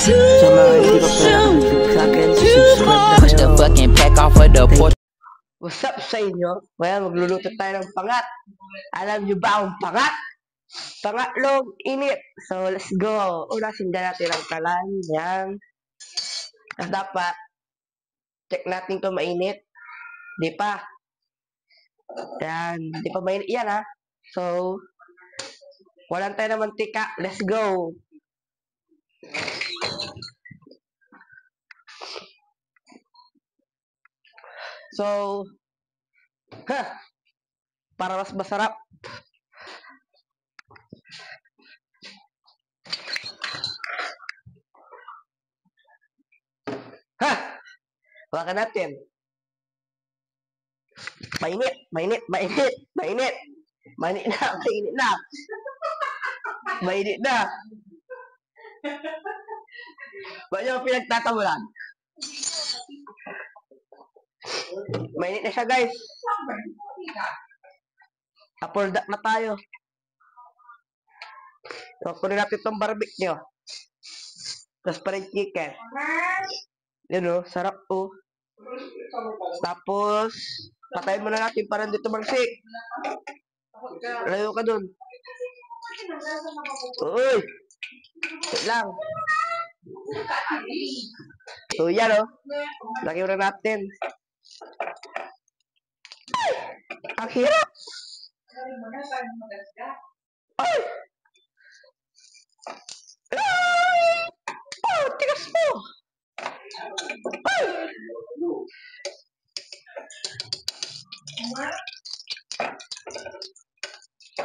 Sa mga hindi pa pala nakasubscribe sa akin, subscribe na Push the kayo. fucking pack off of the porch. What's up sa inyo? Well, magluluto tayo ng pangat. Alam nyo ba ang pangat? Pangatlong init. So, let's go. Una, sinda natin ang kalan. Yan. Tapos dapat, check natin kung mainit. Di pa. Yan. Di pa mainit yan, ha? So, walang tayo ng mantika. Let's go. So, para mas masarap. Hawakan natin. Mainit, mainit, mainit, mainit. Mainit na, mainit na. Mainit na. Ba't yung pinagtatamulan? Mainit na siya, guys. Upload na tayo. So, kunin natin itong barbecue nyo. Tapos pa rin chicken. Yun o, sarap o. Tapos, patayin muna natin para hindi tumagsik. Layo ka dun. Uy! Wait lang. So, yan o. Lagyan muna natin. Ang hirap! Ay! Ay! Oh, tigas mo! Ay!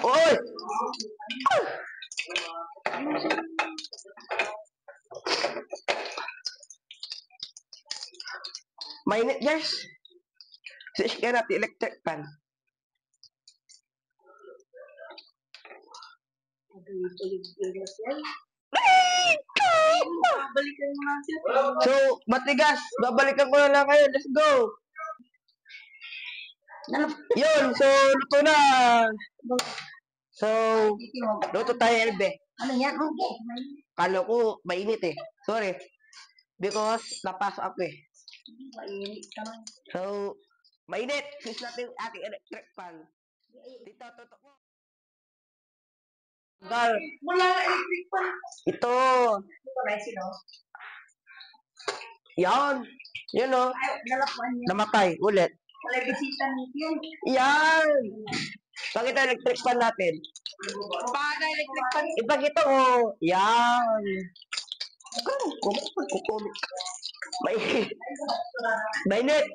Oy! Mainit, guys. Kaya natin electric fan. So, matigas. Babalikan ko na lang kayo. Let's go. Yun, so, luto na. So, luto tayo, Elbe. Ano yan? Kala ko, mainit eh. Sorry. Because, napasok ako eh. Mainit ka lang. So, mainit. Sis natin ating electric fan. Dito, tutok mo. Gal. Wala na electric pan. Ito. Ito na yung sino? Yan. Yun o. Ay, nalapan niya. Namatay. Ulit. Wala bisita ni Kian. Yan. Pakita electric fan natin. Paano electric pan? Ipakita ko. Yan. Kukumit. Mainit. Mainit.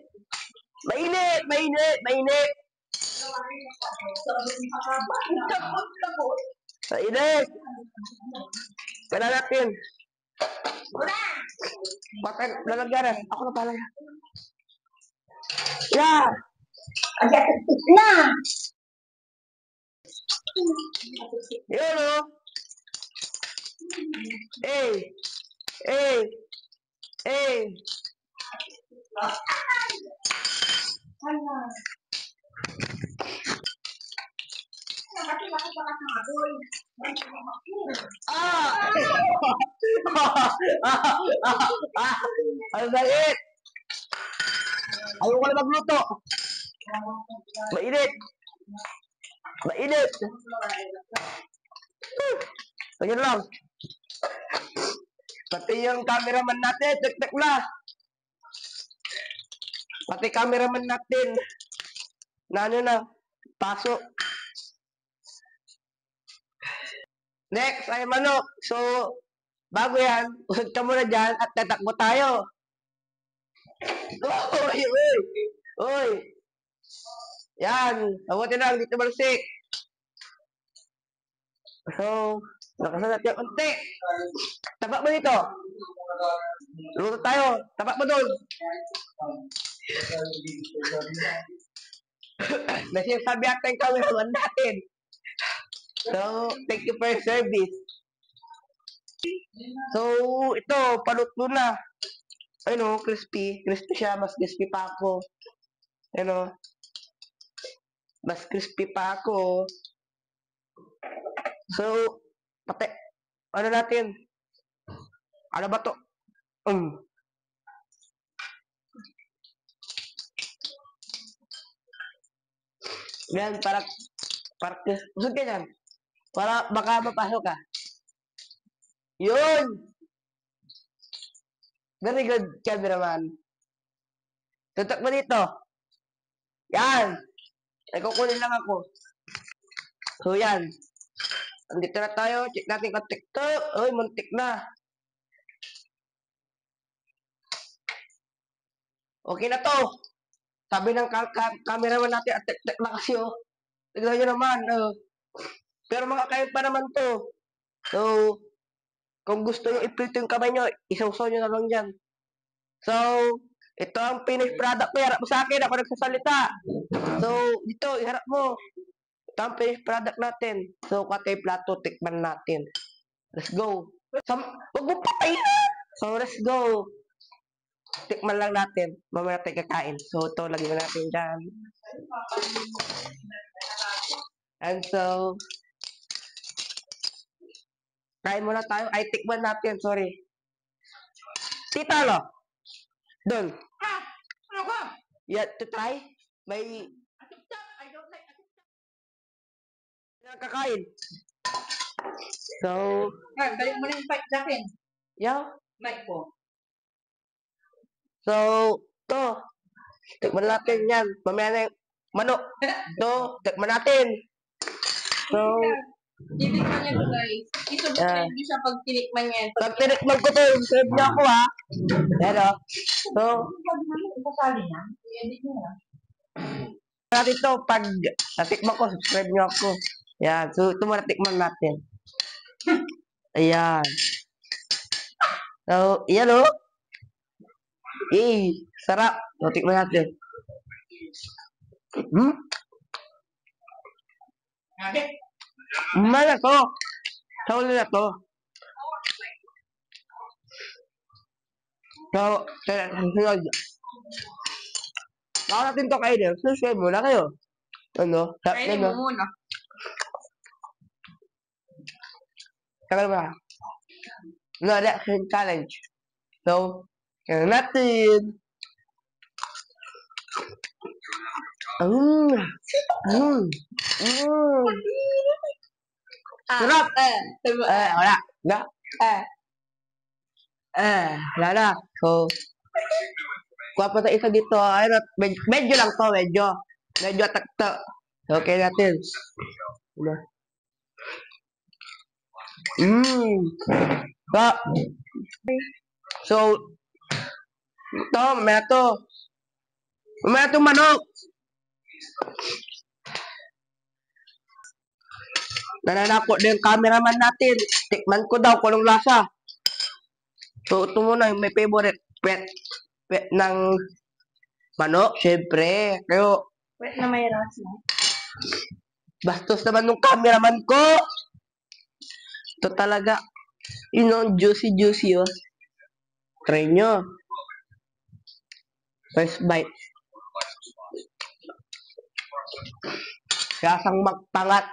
Mainit. Mainit. Mainit. Mainit. Kaya natin. Patay. Lalagyan. Ako na pala yan. Yeah. Na! Yun o. Eh. Eh. Eh. Ah! Ang sakit! Ayaw ko na magluto. Mainit. Mainit. Ganyan lang. Pati yung cameraman natin, tek-tek na. Pati cameraman natin. Na ano na, pasok. Next ay manok. So, bago yan, usad ka muna dyan at tatakbo tayo. Uy, uy, uy. Yan, mabuti lang, dito balsik. So, nakasan natin yung unti. Tabak mo dito. Luto tayo. Tabak mo doon. May sinasabi ata yung cameraman natin. So, thank you for your service. So, ito, paluto na. Ayun o, crispy. Crispy siya. Mas crispy pa ako. Ayun o. Mas crispy pa ako. So, ano natin? Ano ba to? Yan, para, usog ka yan. Para baka mapasok ka. Yun! Very good, cameraman. Tutok mo dito. Yan! Ay, kukunin lang ako. So, yan. Andito na tayo. Check natin kung TikTok. Uy, muntik na. Okay na to. Sabi ng cameraman natin at TikTok na kasi, oh. Tignan nyo naman, oh. Pero makakain pa naman to. So, kung gusto nyo iprito yung kamay nyo, isawsaw nyo na lang dyan. So, ito ang finished product ko. Iharap mo sa akin. Ako nagsasalita. So, dito, iharap mo. Ito ang finished product natin. So, katay plato, tikman natin. Let's go. Huwag mo patayin. So, let's go. Tikman lang natin. Mamaya natin kakain. So, ito, lagyan natin dyan. And so, try muna tayo. Ay, tikman natin. Sorry. Tita, lo. Doon. Ano ka? Yeah, to try? May I don't like kakain. So, balik mo na yung fight sa akin. yeah. Mic ko. So, to. Tikman natin yan. Mamaya na yung manok. So, tikman natin. So, Tinikman niya to, guys. Isubukin niyo siya pag tinikman niya. pag tinikman ko to, save niyo ako, ha? Pero, so, Ipasali niya. I-edit niya na. natin to, pag natikman ko, subscribe niyo ako. Yan. So, ito muna tikman natin. Ayan. So, yan, o. Sarap. So, tikman natin. Okay. Mana to? Sa uli na to. So, sunod. Baka natin to kainin. Subscribe muna kayo. Ano? Kainin mo muna. Tagal ba? No, reaction challenge. So, kaya natin. Sarap! Wala. Wala. Wala na. So, kuha pa sa isa dito. Ayun, medyo lang to, medyo. Medyo atakta. So, okay natin. So, ito, mamaya to. Mamaya to manok. Nananako din yung cameraman natin. Tikman ko daw kung anong lasa. So, ito muna yung may favorite pet ng manok. Siyempre. Pero, Wait na may rasa. bastos naman ng cameraman ko. Ito talaga. You know, juicy, oh. Try nyo. First bite. Kasang magpangat.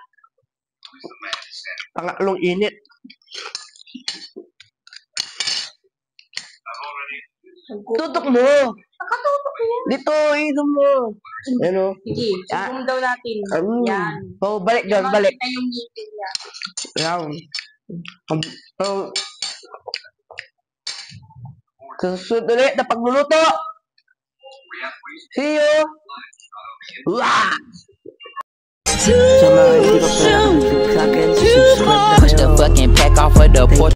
Pangatlong init. Tutok mo. Nakatutok yan. Dito, inom mo. Ano? Sige, sumbong daw natin. Yan. Oh, balik dyan, balik. Makita yung ngipin niya. Yan. So, susunod ulit na pagluluto. See you. Wah! Sa mga hindi pa pala nakasubscribe na Push the kayo. fucking pack off of the porch.